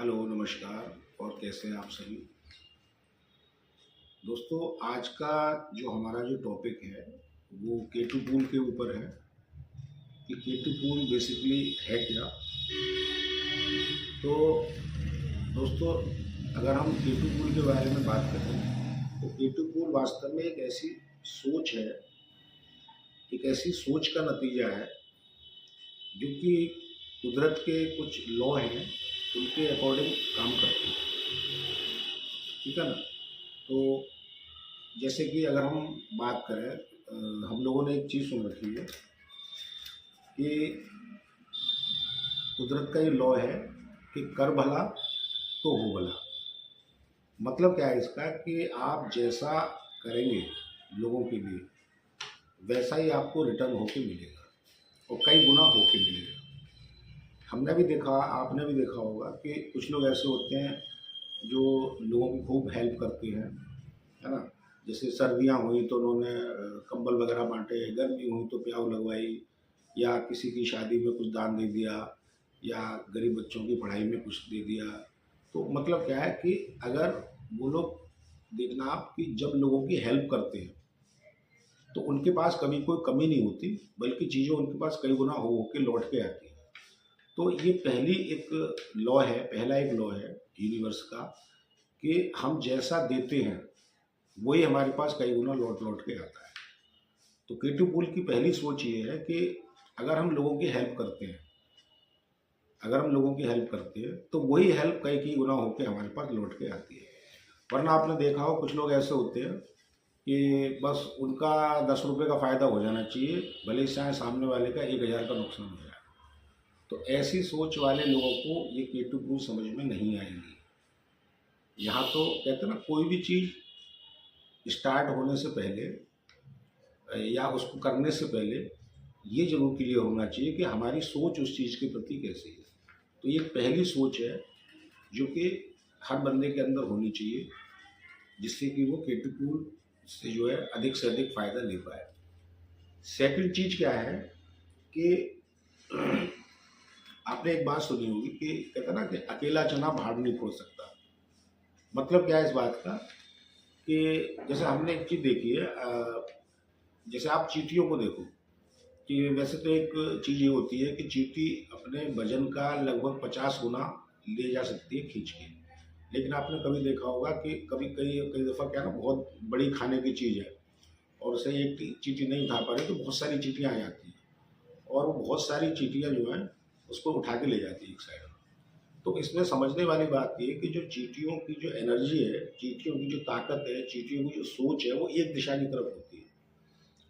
Hello, नमस्कार। और कैसे हैं आप सभी दोस्तों। आज का जो हमारा जो टॉपिक है वो केटू पूल के ऊपर है कि केटू पूल बेसिकली है क्या। तो दोस्तों, अगर हम केटू पूल के बारे में बात करें तो केटू पूल वास्तव में एक ऐसी सोच है, एक ऐसी सोच का नतीजा है जो कि कुदरत के कुछ लॉ हैं उनके अकॉर्डिंग काम करती है। ठीक है ना। तो जैसे कि अगर हम बात करें, हम लोगों ने एक चीज़ सुन रखी है कि कुदरत का ये लॉ है कि कर भला तो हो भला। मतलब क्या है इसका कि आप जैसा करेंगे लोगों के लिए वैसा ही आपको रिटर्न होके मिलेगा और कई गुना होके मिलेगा। हमने भी देखा, आपने भी देखा होगा कि कुछ लोग ऐसे होते हैं जो लोगों की खूब हेल्प करते हैं, है ना। जैसे सर्दियाँ हुई तो उन्होंने कंबल वगैरह बांटे, गर्मी हुई तो प्याऊ लगवाई, या किसी की शादी में कुछ दान दे दिया, या गरीब बच्चों की पढ़ाई में कुछ दे दिया। तो मतलब क्या है कि अगर वो लोग, देखना आप कि जब लोगों की हेल्प करते हैं तो उनके पास कभी कोई कमी नहीं होती, बल्कि चीज़ें उनके पास कई गुना हो के लौट के आती हैं। तो ये पहली एक लॉ है, पहला एक लॉ है यूनिवर्स का कि हम जैसा देते हैं वही हमारे पास कई गुना लौट लौट के आता है। तो केटू पुल की पहली सोच ये है कि अगर हम लोगों की हेल्प करते हैं, अगर हम लोगों की हेल्प करते हैं तो वही हेल्प कई गुना होकर हमारे पास लौट के आती है। वरना आपने देखा हो कुछ लोग ऐसे होते हैं कि बस उनका 10 रुपये का फ़ायदा हो जाना चाहिए, भले ही चाहे सामने वाले का 1,000 का नुकसान हो जाए। तो ऐसी सोच वाले लोगों को ये केटू पुल समझ में नहीं आएगी। यहाँ तो कहते हैं ना, कोई भी चीज़ स्टार्ट होने से पहले या उसको करने से पहले ये जरूर क्लियर होना चाहिए कि हमारी सोच उस चीज़ के प्रति कैसी है। तो ये पहली सोच है जो कि हर बंदे के अंदर होनी चाहिए, जिससे कि वो केटू पुल से जो है अधिक से अधिक फ़ायदा ले पाए। सेकंड चीज़ क्या है कि आपने एक बात सुनी होगी कि कहते हैं ना कि अकेला चना भाड़ नहीं फोड़ सकता। मतलब क्या है इस बात का कि जैसे हमने एक चीज़ देखी है, जैसे आप चींटियों को देखो कि वैसे तो एक चीज़ ये होती है कि चींटी अपने वजन का लगभग 50 गुना ले जा सकती है खींच के। लेकिन आपने कभी देखा होगा कि कभी कई कई दफ़ा क्या है ना, बहुत बड़ी खाने की चीज़ है और उसे एक चींटी नहीं उठा पा रही तो बहुत सारी चींटियाँ आ जाती हैं और वो बहुत सारी चींटियाँ जो हैं उसको उठा के ले जाती है एक साइड। तो इसमें समझने वाली बात ये है कि जो चींटियों की जो एनर्जी है, चींटियों की जो ताकत है, चींटियों की जो सोच है, वो एक दिशा की तरफ होती है।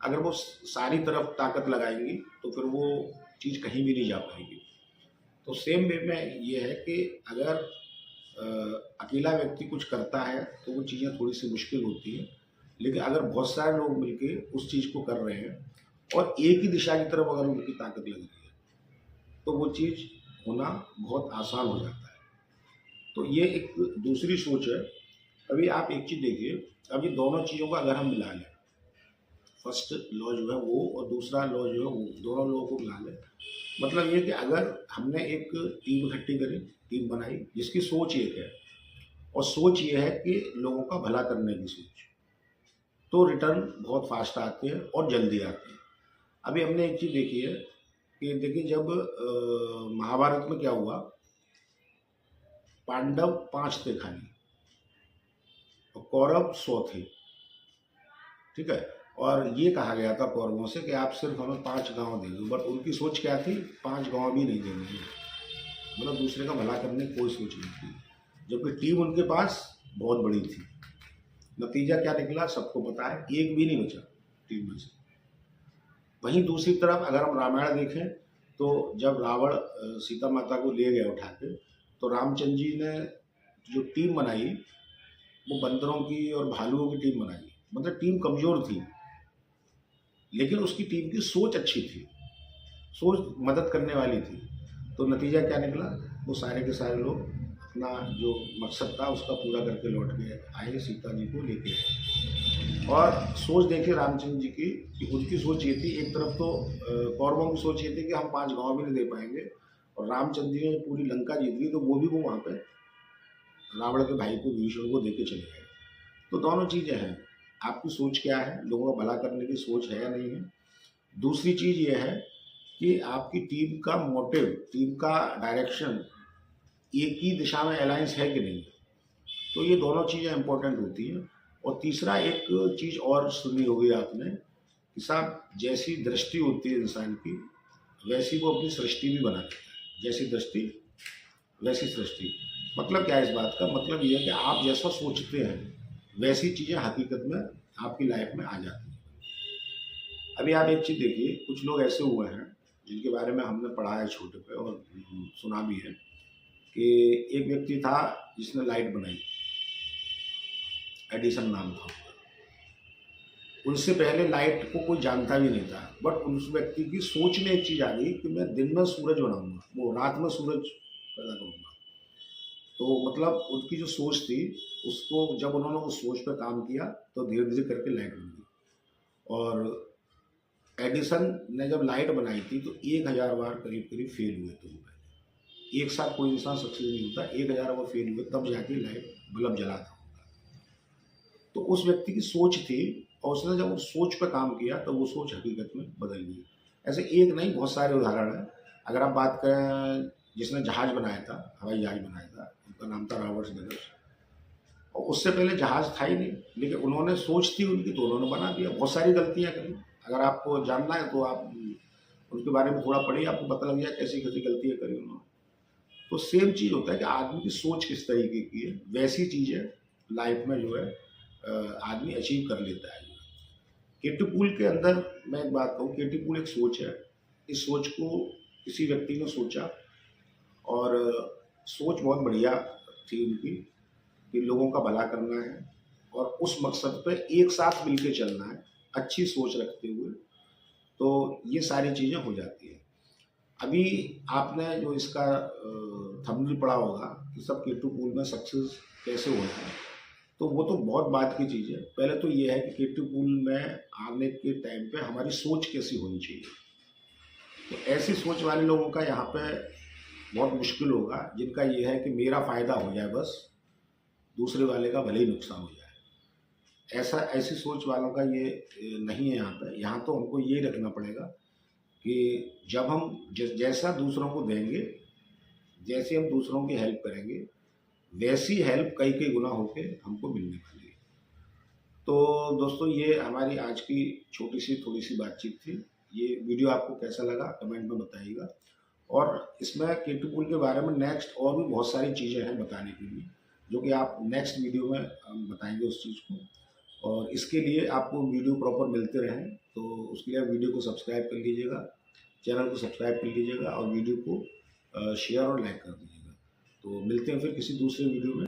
अगर वो सारी तरफ ताकत लगाएंगी तो फिर वो चीज़ कहीं भी नहीं जा पाएगी। तो सेम वे में ये है कि अगर अकेला व्यक्ति कुछ करता है तो वो चीज़ें थोड़ी सी मुश्किल होती हैं, लेकिन अगर बहुत सारे लोग मिलके उस चीज़ को कर रहे हैं और एक ही दिशा की तरफ अगर उनकी ताकत लग रही है तो वो चीज़ होना बहुत आसान हो जाता है। तो ये एक दूसरी सोच है। अभी आप एक चीज़ देखिए, अभी दोनों चीज़ों को अगर हम मिला लें, फर्स्ट लॉ जो है वो और दूसरा लॉ जो है वो, दोनों लॉ को मिला लें, मतलब ये कि अगर हमने एक टीम इकट्ठी करी, टीम बनाई जिसकी सोच एक है और सोच ये है कि लोगों का भला करने की सोच, तो रिटर्न बहुत फास्ट आते हैं और जल्दी आते हैं। अभी हमने एक चीज़ देखी है कि देखिए, जब महाभारत में क्या हुआ, पांडव 5 थे खाली और कौरव 100 थे। ठीक है। और ये कहा गया था कौरवों से कि आप सिर्फ हमें 5 गांव दे दो, बट उनकी सोच क्या थी, 5 गांव भी नहीं देंगे, मतलब दूसरे का भला करने की कोई सोच नहीं थी, जबकि टीम उनके पास बहुत बड़ी थी। नतीजा क्या निकला सबको पता है, एक भी नहीं बचा टीम में से। वहीं दूसरी तरफ अगर हम रामायण देखें तो जब रावण सीता माता को ले गया उठा के, तो रामचंद्र जी ने जो टीम बनाई वो बंदरों की और भालुओं की टीम बनाई। मतलब टीम कमज़ोर थी लेकिन उसकी टीम की सोच अच्छी थी, सोच मदद करने वाली थी। तो नतीजा क्या निकला, वो सारे के सारे लोग अपना जो मकसद था उसका पूरा करके लौट के आए, सीता जी को लेके आए। और सोच देखिए रामचंद्र जी की कि उनकी सोच ये थी, एक तरफ तो कौरवों की सोच ये थी कि हम 5 गांव भी नहीं दे पाएंगे, और रामचंद्र जी ने पूरी लंका जीत ली तो वो भी वो वहाँ पे रावण के भाई को विभीषण को देके चले गए। तो दोनों चीज़ें हैं, आपकी सोच क्या है, लोगों का भला करने की सोच है या नहीं है। दूसरी चीज़ ये है कि आपकी टीम का मोटिव, टीम का डायरेक्शन एक ही दिशा में अलायंस है कि नहीं है। तो ये दोनों चीज़ें इंपॉर्टेंट होती हैं। और तीसरा एक चीज़ और सुनी होगी आपने कि साहब जैसी दृष्टि होती है इंसान की, वैसी वो अपनी सृष्टि भी बना देता है। जैसी दृष्टि वैसी सृष्टि। मतलब क्या है इस बात का? मतलब ये है कि आप जैसा सोचते हैं वैसी चीज़ें हकीकत में आपकी लाइफ में आ जाती हैं। अभी आप एक चीज़ देखिए, कुछ लोग ऐसे हुए हैं जिनके बारे में हमने पढ़ा है छोटे पे और सुना भी है कि एक व्यक्ति था जिसने लाइट बनाई, एडिसन नाम था उसका। उनसे पहले लाइट को कोई जानता भी नहीं था, बट उस व्यक्ति की सोच में एक चीज़ आ गई कि मैं दिन में सूरज बनाऊंगा, वो रात में सूरज पैदा करूंगा। तो मतलब उनकी जो सोच थी, उसको जब उन्होंने उस सोच पर काम किया तो धीरे धीरे करके लाइट बन गई। और एडिसन ने जब लाइट बनाई थी तो 1000 बार करीब करीब फेल हुए थे वो पहले। एक साथ कोई इंसान सक्सेस नहीं होता, 1000 बार फेल हुए तब जाके लाइट बल्ब जला था। तो उस व्यक्ति की सोच थी और उसने जब उस सोच पर काम किया तो वो सोच हकीकत में बदल गई। ऐसे एक नहीं, बहुत सारे उदाहरण हैं। अगर आप बात करें, जिसने जहाज़ बनाया था, हवाई जहाज़ बनाया था, उनका नाम था रॉबर्ट ब्रदर्स। और उससे पहले जहाज़ था ही नहीं, लेकिन उन्होंने सोच थी उनकी तो उन्होंने बना दिया। बहुत सारी गलतियाँ करी, अगर आपको जानना है तो आप उनके बारे में थोड़ा पढ़िए, आपको पता लग जाए कैसी कैसी गलतियाँ करी उन्होंने। तो सेम चीज़ होता है कि आदमी की सोच किस तरीके की है, वैसी चीज़ें लाइफ में जो है आदमी अचीव कर लेता है। केटीपुल के अंदर मैं एक बात कहूँ, केटीपुल एक सोच है। इस सोच को किसी व्यक्ति ने सोचा और सोच बहुत बढ़िया थी उनकी कि लोगों का भला करना है और उस मकसद पे एक साथ मिलके चलना है, अच्छी सोच रखते हुए। तो ये सारी चीज़ें हो जाती हैं। अभी आपने जो इसका थंबनेल पढ़ा होगा कि सब केटीपुल में सक्सेस कैसे होना है, तो वो तो बहुत बात की चीज़ है। पहले तो ये है कि केटीपुल में आने के टाइम पे हमारी सोच कैसी होनी चाहिए। तो ऐसी सोच वाले लोगों का यहाँ पे बहुत मुश्किल होगा, जिनका ये है कि मेरा फ़ायदा हो जाए बस, दूसरे वाले का भले ही नुकसान हो जाए। ऐसी सोच वालों का ये नहीं है यहाँ पे। यहाँ तो हमको ये रखना पड़ेगा कि जब हम जैसा दूसरों को देंगे, जैसे हम दूसरों की हेल्प करेंगे, वैसी हेल्प कई कई गुना होके हमको मिलने वाली है। तो दोस्तों, ये हमारी आज की छोटी सी थोड़ी सी बातचीत थी। ये वीडियो आपको कैसा लगा कमेंट में बताइएगा। और इसमें केटीपुल के बारे में नेक्स्ट और भी बहुत सारी चीज़ें हैं बताने के लिए, जो कि आप नेक्स्ट वीडियो में हम बताएंगे उस चीज़ को। और इसके लिए आपको वीडियो प्रॉपर मिलते रहें, तो उसके लिए आप वीडियो को सब्सक्राइब कर लीजिएगा, चैनल को सब्सक्राइब कर लीजिएगा और वीडियो को शेयर और लाइक कर दीजिएगा। तो मिलते हैं फिर किसी दूसरे वीडियो में।